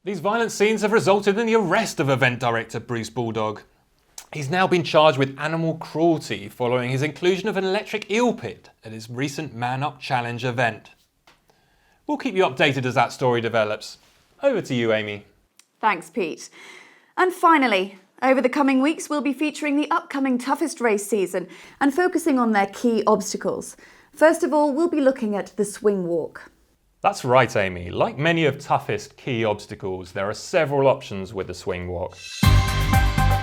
These violent scenes have resulted in the arrest of event director Bruce Bulldog. He's now been charged with animal cruelty following his inclusion of an electric eel pit at his recent Man Up Challenge event. We'll keep you updated as that story develops. Over to you, Amy. Thanks, Pete. And finally, over the coming weeks, we'll be featuring the upcoming toughest race season and focusing on their key obstacles. First of all, we'll be looking at the swing walk. That's right, Amy. Like many of toughest key obstacles, there are several options with the swing walk.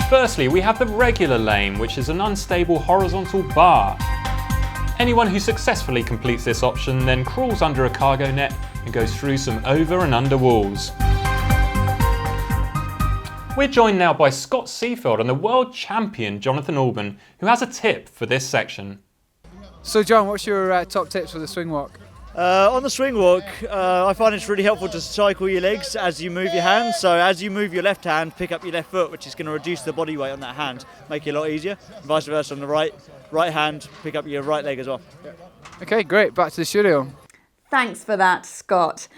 Firstly, we have the regular lane, which is an unstable horizontal bar. Anyone who successfully completes this option then crawls under a cargo net and goes through some over and under walls. We're joined now by Scott Seafield and the World Champion Jonathan Albon, who has a tip for this section. So John, what's your top tips for the swing walk? On the swing walk, I find it's really helpful to cycle your legs as you move your hands. So as you move your left hand, pick up your left foot, which is going to reduce the body weight on that hand, make it a lot easier. And vice versa on the right hand, pick up your right leg as well. Okay, great. Back to the studio. Thanks for that, Scott.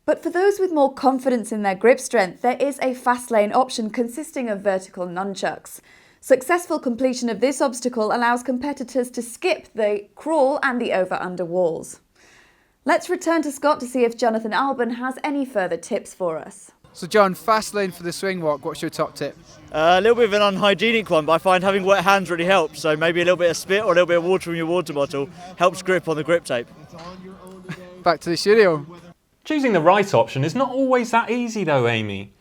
But for those with more confidence in their grip strength, there is a fast lane option consisting of vertical nunchucks. Successful completion of this obstacle allows competitors to skip the crawl and the over-under walls. Let's return to Scott to see if Jonathan Albon has any further tips for us. So John, fast lane for the swing walk, what's your top tip? A little bit of an unhygienic one, but I find having wet hands really helps. So maybe a little bit of spit or a little bit of water in your water bottle helps grip on the grip tape. Back to the studio. Choosing the right option is not always that easy though, Amy.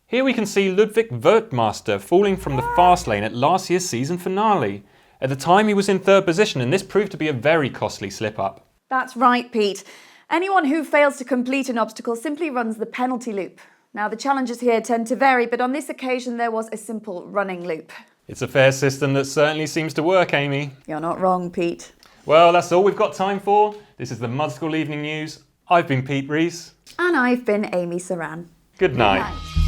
Here we can see Ludwig Wertmaster falling from the fast lane at last year's season finale. At the time he was in third position and this proved to be a very costly slip-up. That's right, Pete. Anyone who fails to complete an obstacle simply runs the penalty loop. Now, the challenges here tend to vary, but on this occasion there was a simple running loop. It's a fair system that certainly seems to work, Amy. You're not wrong, Pete. Well, that's all we've got time for. This is the Mudstacle Evening News. I've been Pete Rees. And I've been Amy Saran. Good night. Good night.